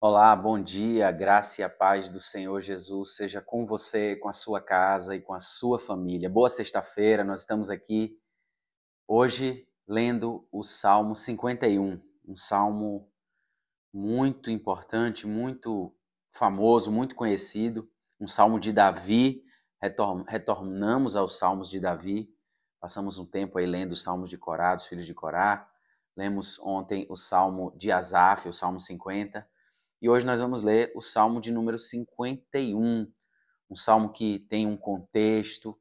Olá, bom dia, graça e a paz do Senhor Jesus seja com você, com a sua casa e com a sua família. Boa sexta-feira, nós estamos aqui hoje lendo o Salmo 51, um salmo muito importante, muito famoso, muito conhecido, um salmo de Davi. Retornamos aos salmos de Davi, passamos um tempo aí lendo os salmos de Corá, dos filhos de Corá, lemos ontem o salmo de Asaf, o salmo 50. E hoje nós vamos ler o Salmo de número 51, um salmo que tem um contexto,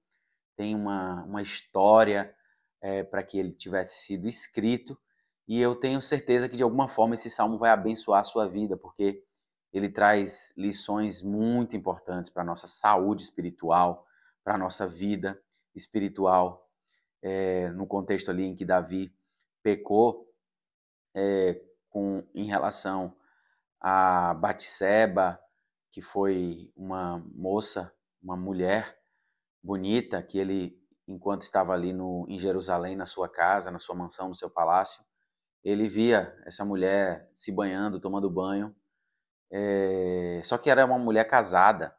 tem uma história para que ele tivesse sido escrito. E eu tenho certeza que de alguma forma esse salmo vai abençoar a sua vida, porque ele traz lições muito importantes para a nossa saúde espiritual, para a nossa vida espiritual, no contexto ali em que Davi pecou em relação a Batseba, que foi uma moça, uma mulher bonita, que ele, enquanto estava ali em Jerusalém, na sua casa, na sua mansão, no seu palácio, ele via essa mulher se banhando, tomando banho, só que era uma mulher casada,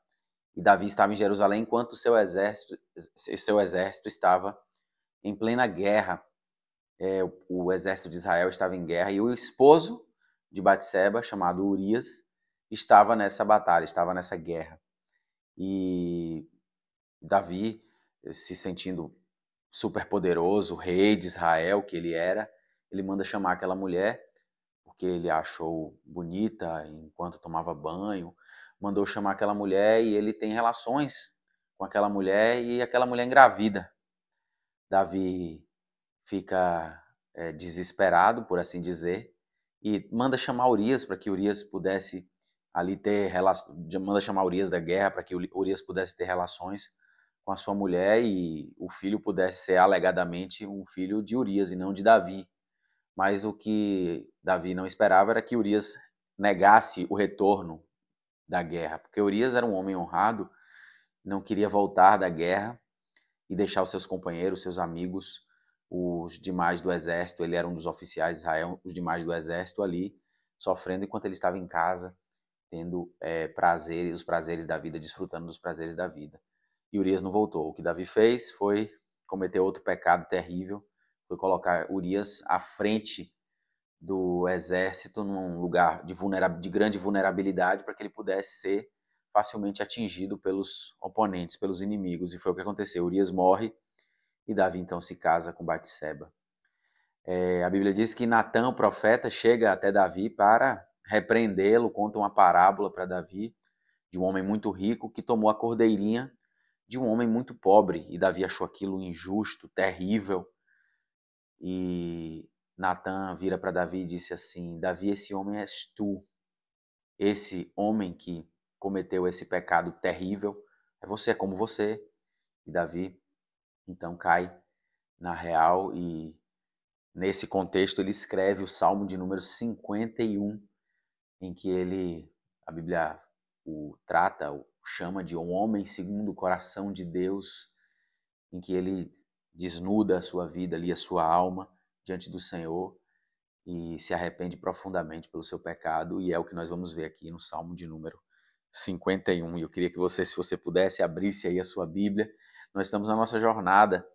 e Davi estava em Jerusalém enquanto seu exército estava em plena guerra. O exército de Israel estava em guerra e o esposo de Batseba, chamado Urias, estava nessa batalha, estava nessa guerra. E Davi, se sentindo super poderoso, rei de Israel que ele era, ele manda chamar aquela mulher, porque ele a achou bonita enquanto tomava banho, mandou chamar aquela mulher e ele tem relações com aquela mulher e aquela mulher engravida. Davi fica desesperado, por assim dizer, e manda chamar Urias para que Urias pudesse ali manda chamar Urias da guerra para que Urias pudesse ter relações com a sua mulher e o filho pudesse ser alegadamente um filho de Urias e não de Davi. Mas o que Davi não esperava era que Urias negasse o retorno da guerra, porque Urias era um homem honrado, não queria voltar da guerra e deixar os seus companheiros, seus amigos, os demais do exército, ele era um dos oficiais de Israel, os demais do exército ali, sofrendo enquanto ele estava em casa, tendo prazeres, os prazeres da vida, desfrutando dos prazeres da vida. E Urias não voltou. O que Davi fez foi cometer outro pecado terrível, foi colocar Urias à frente do exército num lugar de grande vulnerabilidade para que ele pudesse ser facilmente atingido pelos oponentes, pelos inimigos. E foi o que aconteceu. Urias morre e Davi então se casa com Batseba. A Bíblia diz que Natã, o profeta, chega até Davi para repreendê-lo, conta uma parábola para Davi de um homem muito rico que tomou a cordeirinha de um homem muito pobre. E Davi achou aquilo injusto, terrível. E Natã vira para Davi e disse assim: Davi, esse homem és tu. Esse homem que cometeu esse pecado terrível é como você. E Davi então cai na real e nesse contexto ele escreve o Salmo de número 51, em que a Bíblia o chama de um homem segundo o coração de Deus, em que ele desnuda a sua vida ali, a sua alma diante do Senhor e se arrepende profundamente pelo seu pecado, e é o que nós vamos ver aqui no Salmo de número 51. E eu queria que você, se você pudesse, abrisse aí a sua Bíblia. Nós estamos na nossa jornada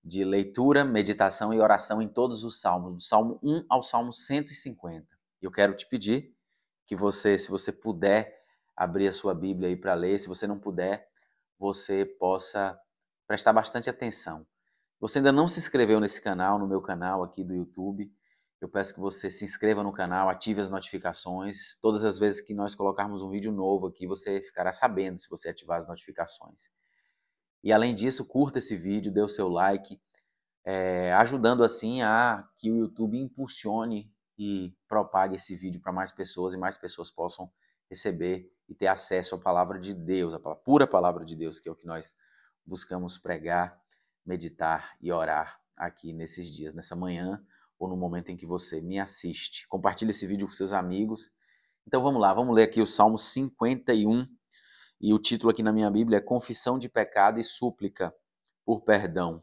de leitura, meditação e oração em todos os salmos, do Salmo 1 ao Salmo 150. Eu quero te pedir que você, se você puder, abrir a sua Bíblia aí para ler. Se você não puder, você possa prestar bastante atenção. Se você ainda não se inscreveu nesse canal, no meu canal aqui do YouTube, eu peço que você se inscreva no canal, ative as notificações. Todas as vezes que nós colocarmos um vídeo novo aqui, você ficará sabendo se você ativar as notificações. E além disso, curta esse vídeo, dê o seu like, ajudando assim a que o YouTube impulsione e propague esse vídeo para mais pessoas e mais pessoas possam receber e ter acesso à palavra de Deus, a pura palavra de Deus, que é o que nós buscamos pregar, meditar e orar aqui nesses dias, nessa manhã ou no momento em que você me assiste. Compartilhe esse vídeo com seus amigos. Então vamos lá, vamos ler aqui o Salmo 51 e o título aqui na minha Bíblia é Confissão de Pecado e Súplica por Perdão.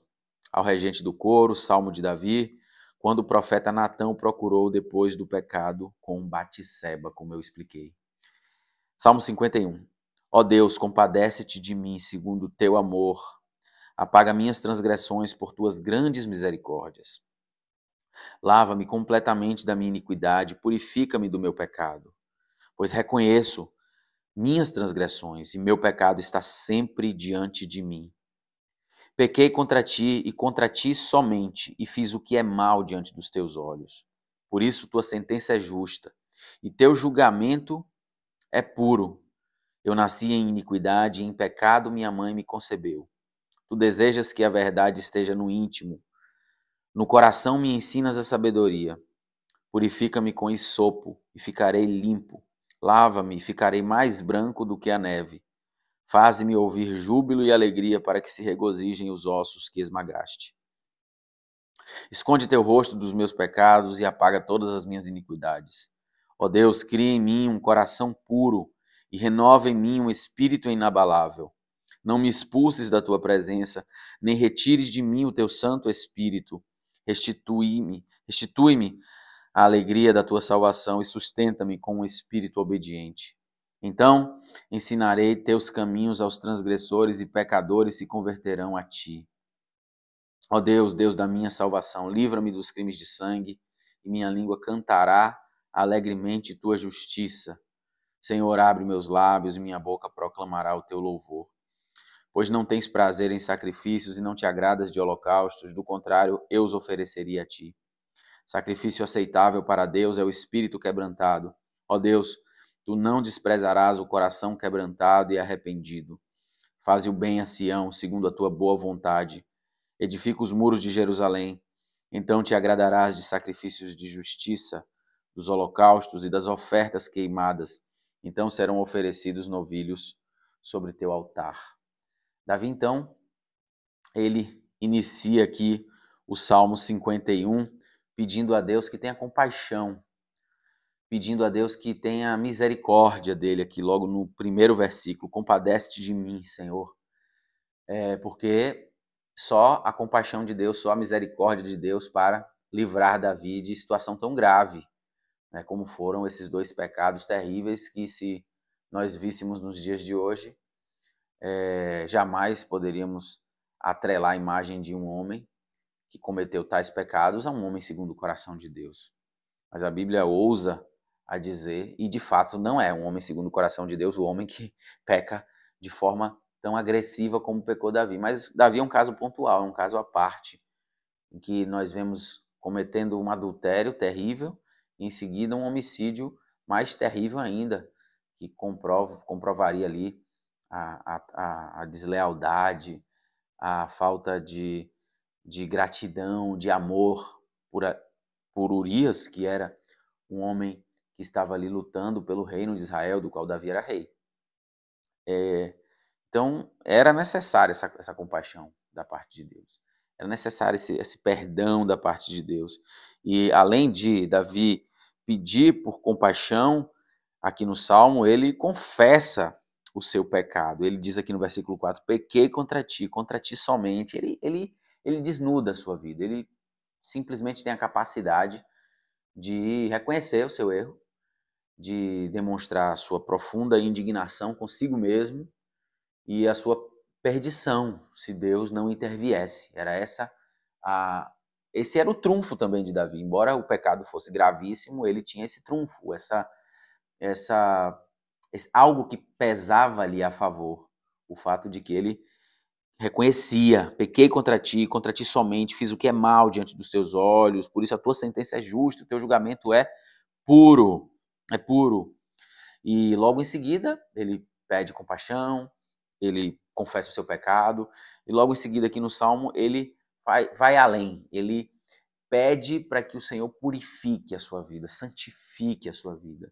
Ao regente do coro, Salmo de Davi, quando o profeta Natã procurou depois do pecado com Batseba, como eu expliquei. Salmo 51. Ó Deus, compadece-te de mim segundo o teu amor. Apaga minhas transgressões por tuas grandes misericórdias. Lava-me completamente da minha iniquidade, purifica-me do meu pecado, pois reconheço minhas transgressões e meu pecado está sempre diante de mim. Pequei contra ti e contra ti somente, e fiz o que é mal diante dos teus olhos. Por isso tua sentença é justa, e teu julgamento é puro. Eu nasci em iniquidade, e em pecado minha mãe me concebeu. Tu desejas que a verdade esteja no íntimo. No coração me ensinas a sabedoria. Purifica-me com esopo, e ficarei limpo. Lava-me, e ficarei mais branco do que a neve. Faze-me ouvir júbilo e alegria, para que se regozijem os ossos que esmagaste. Esconde teu rosto dos meus pecados e apaga todas as minhas iniquidades. Ó Deus, cria em mim um coração puro e renova em mim um espírito inabalável. Não me expulses da tua presença, nem retires de mim o teu Santo Espírito. Restitui-me a alegria da tua salvação e sustenta-me com um espírito obediente. Então ensinarei teus caminhos aos transgressores e pecadores se converterão a ti. Ó Deus, Deus da minha salvação, livra-me dos crimes de sangue e minha língua cantará alegremente tua justiça. Senhor, abre meus lábios e minha boca proclamará o teu louvor. Pois não tens prazer em sacrifícios e não te agradas de holocaustos, do contrário, eu os ofereceria a ti. Sacrifício aceitável para Deus é o espírito quebrantado. Ó Deus, tu não desprezarás o coração quebrantado e arrependido. Faze o bem a Sião, segundo a tua boa vontade. Edifica os muros de Jerusalém. Então te agradarás de sacrifícios de justiça, dos holocaustos e das ofertas queimadas. Então serão oferecidos novilhos sobre teu altar. Davi, então, ele inicia aqui o Salmo 51, pedindo a Deus que tenha compaixão, pedindo a Deus que tenha misericórdia dele aqui, logo no primeiro versículo. Compadece-te de mim, Senhor. Porque só a compaixão de Deus, só a misericórdia de Deus para livrar Davi de situação tão grave, né, como foram esses dois pecados terríveis que, se nós víssemos nos dias de hoje, jamais poderíamos atrelar a imagem de um homem que cometeu tais pecados a um homem segundo o coração de Deus. Mas a Bíblia ousa a dizer, e de fato não é um homem segundo o coração de Deus, o homem que peca de forma tão agressiva como pecou Davi. Mas Davi é um caso pontual, é um caso à parte, em que nós vemos cometendo um adultério terrível e em seguida um homicídio mais terrível ainda, que comprovaria ali a deslealdade, a falta de gratidão, de amor por Urias, que era um homem que estava ali lutando pelo reino de Israel, do qual Davi era rei. Então, era necessária essa compaixão da parte de Deus. Era necessário esse perdão da parte de Deus. E além de Davi pedir por compaixão, aqui no Salmo, ele confessa o seu pecado. Ele diz aqui no versículo 4, pequei contra ti somente. Ele desnuda a sua vida. Ele simplesmente tem a capacidade de reconhecer o seu erro, de demonstrar a sua profunda indignação consigo mesmo e a sua perdição, se Deus não interviesse. Esse era o trunfo também de Davi. Embora o pecado fosse gravíssimo, ele tinha esse trunfo, algo que pesava ali a favor. O fato de que ele reconhecia, pequei contra ti somente, fiz o que é mal diante dos teus olhos, por isso a tua sentença é justa, o teu julgamento é puro. E logo em seguida, ele pede compaixão, ele confessa o seu pecado, e logo em seguida aqui no Salmo, ele vai além, ele pede para que o Senhor purifique a sua vida, santifique a sua vida.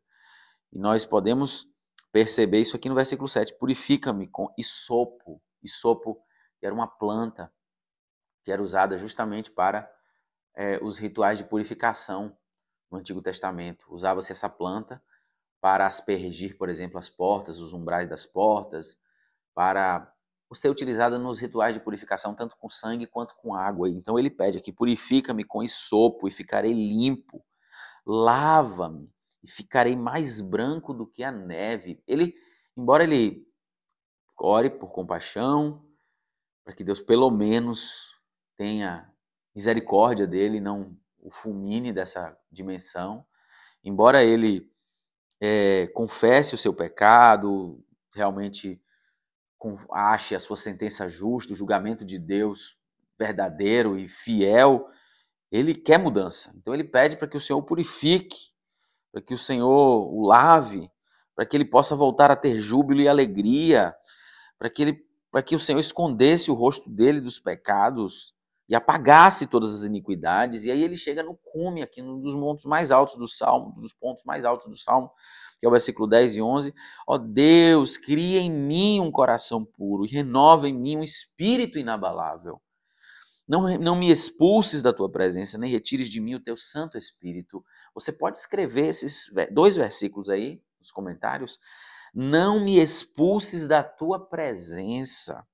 E nós podemos perceber isso aqui no versículo 7, purifica-me com isopo, que era uma planta que era usada justamente para os rituais de purificação no Antigo Testamento. Usava-se essa planta para aspergir, por exemplo, as portas, os umbrais das portas, para ser utilizada nos rituais de purificação, tanto com sangue quanto com água. Então ele pede aqui, purifica-me com isopo e ficarei limpo. Lava-me e ficarei mais branco do que a neve. Embora ele ore por compaixão, para que Deus pelo menos tenha misericórdia dele, não o fulmine dessa dimensão, embora ele confesse o seu pecado, realmente ache a sua sentença justa, o julgamento de Deus verdadeiro e fiel, ele quer mudança. Então ele pede para que o Senhor o purifique, para que o Senhor o lave, para que ele possa voltar a ter júbilo e alegria, para que o Senhor escondesse o rosto dele dos pecados e apagasse todas as iniquidades. E aí ele chega no cume, aqui num dos pontos mais altos do Salmo, que é o versículo 10 e 11. Ó Deus, cria em mim um coração puro e renova em mim um espírito inabalável. Não me expulses da tua presença, nem retires de mim o teu Santo Espírito. Você pode escrever esses 2 versículos aí nos comentários. Não me expulses da tua presença,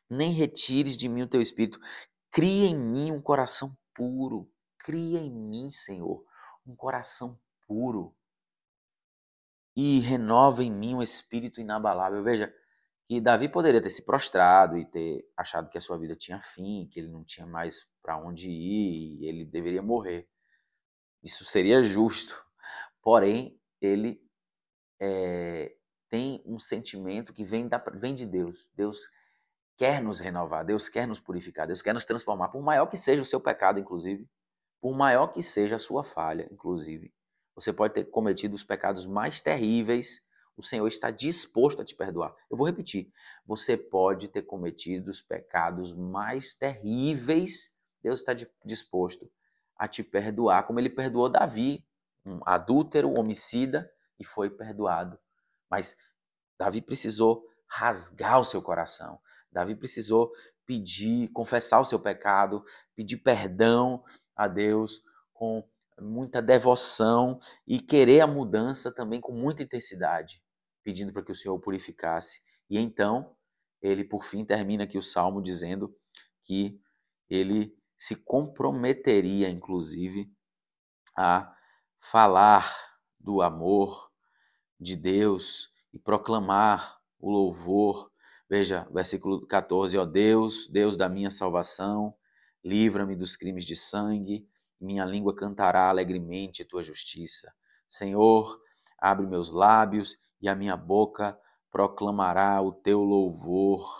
nem retires de mim o teu Espírito. Cria em mim um coração puro. Cria em mim, Senhor, um coração puro. E renova em mim um espírito inabalável. Veja, que Davi poderia ter se prostrado e ter achado que a sua vida tinha fim, que ele não tinha mais para onde ir, e ele deveria morrer. Isso seria justo. Porém, ele tem um sentimento que vem de Deus. Deus quer nos renovar, Deus quer nos purificar, Deus quer nos transformar, por maior que seja o seu pecado, inclusive, por maior que seja a sua falha, inclusive. Você pode ter cometido os pecados mais terríveis, o Senhor está disposto a te perdoar. Eu vou repetir. Você pode ter cometido os pecados mais terríveis, Deus está disposto a te perdoar, como ele perdoou Davi, um adúltero, homicida, e foi perdoado. Mas Davi precisou rasgar o seu coração. Davi precisou pedir, confessar o seu pecado, pedir perdão a Deus com muita devoção e querer a mudança também com muita intensidade, pedindo para que o Senhor o purificasse. E então, ele por fim termina aqui o Salmo dizendo que ele se comprometeria, inclusive, a falar do amor de Deus e proclamar o louvor. Veja, versículo 14, ó Deus, Deus da minha salvação, livra-me dos crimes de sangue, minha língua cantará alegremente tua justiça. Senhor, abre meus lábios e a minha boca proclamará o teu louvor,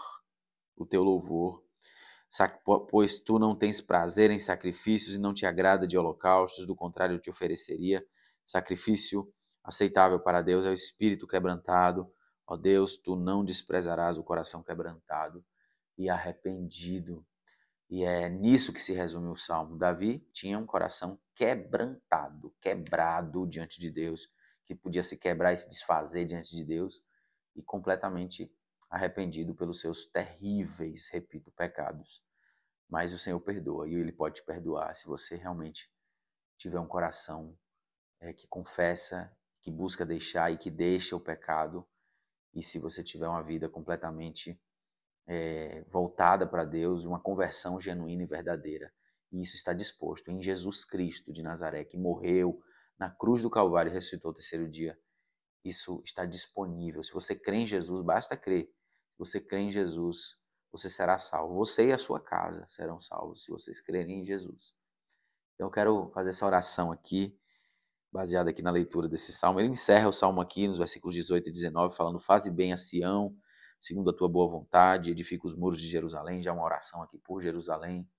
pois tu não tens prazer em sacrifícios e não te agrada de holocaustos, do contrário eu te ofereceria. Sacrifício aceitável para Deus é o espírito quebrantado. Ó Deus, tu não desprezarás o coração quebrantado e arrependido. E é nisso que se resume o Salmo. Davi tinha um coração quebrantado, quebrado diante de Deus, que podia se quebrar e se desfazer diante de Deus, e completamente arrependido pelos seus terríveis, repito, pecados. Mas o Senhor perdoa, e Ele pode te perdoar se você realmente tiver um coração que confessa, que busca deixar e que deixa o pecado, e se você tiver uma vida completamente voltada para Deus, uma conversão genuína e verdadeira. E isso está disposto em Jesus Cristo de Nazaré, que morreu na cruz do Calvário e ressuscitou ao terceiro dia. Isso está disponível. Se você crê em Jesus, basta crer. Se você crê em Jesus, você será salvo. Você e a sua casa serão salvos se vocês crerem em Jesus. Então eu quero fazer essa oração aqui, baseada aqui na leitura desse salmo. Ele encerra o salmo aqui nos versículos 18 e 19, falando: faze bem a Sião, segundo a tua boa vontade, edifica os muros de Jerusalém. Já uma oração aqui por Jerusalém,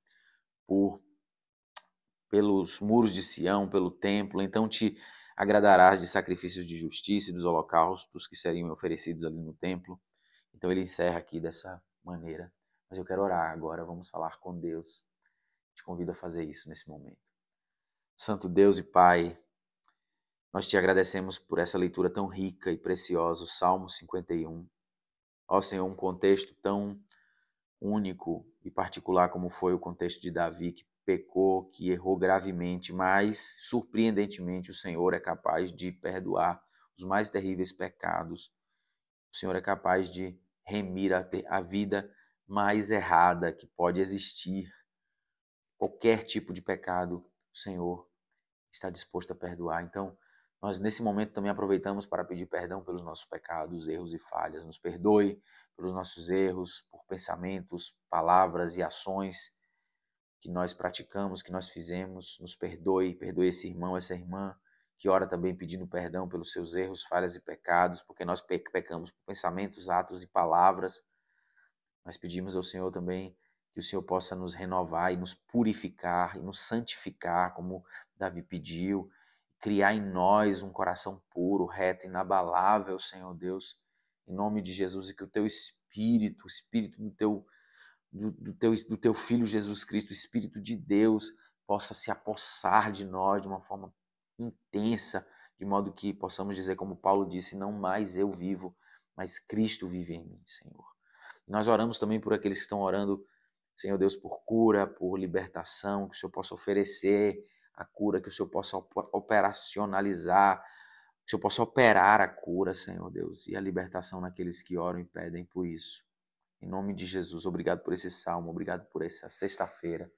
pelos muros de Sião, pelo templo. Então te agradarás de sacrifícios de justiça e dos holocaustos que seriam oferecidos ali no templo. Então ele encerra aqui dessa maneira. Mas eu quero orar agora, vamos falar com Deus. Te convido a fazer isso nesse momento. Santo Deus e Pai, nós te agradecemos por essa leitura tão rica e preciosa, o Salmo 51. Ó Senhor, um contexto tão único e particular como foi o contexto de Davi, que pecou, que errou gravemente, mas, surpreendentemente, o Senhor é capaz de perdoar os mais terríveis pecados. O Senhor é capaz de remir a vida mais errada que pode existir. Qualquer tipo de pecado, o Senhor está disposto a perdoar. Então, Nós, nesse momento, também aproveitamos para pedir perdão pelos nossos pecados, erros e falhas. Nos perdoe pelos nossos erros, por pensamentos, palavras e ações que nós praticamos, que nós fizemos. Nos perdoe, perdoe esse irmão, essa irmã, que ora também pedindo perdão pelos seus erros, falhas e pecados, porque nós pecamos por pensamentos, atos e palavras. Nós pedimos ao Senhor também que o Senhor possa nos renovar e nos purificar e nos santificar, como Davi pediu, criar em nós um coração puro, reto, inabalável, Senhor Deus, em nome de Jesus, e que o teu Espírito, o Espírito do teu Filho Jesus Cristo, o Espírito de Deus, possa se apossar de nós de uma forma intensa, de modo que possamos dizer, como Paulo disse, não mais eu vivo, mas Cristo vive em mim, Senhor. Nós oramos também por aqueles que estão orando, Senhor Deus, por cura, por libertação, que o Senhor possa oferecer a cura, que o Senhor possa operacionalizar, que o Senhor possa operar a cura, Senhor Deus, e a libertação naqueles que oram e pedem por isso. Em nome de Jesus, obrigado por esse salmo, obrigado por essa sexta-feira,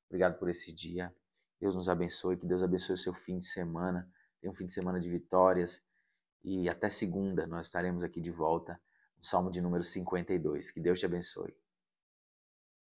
obrigado por esse dia. Deus nos abençoe, que Deus abençoe o seu fim de semana, tenha um fim de semana de vitórias, e até segunda nós estaremos aqui de volta, no salmo de número 52. Que Deus te abençoe.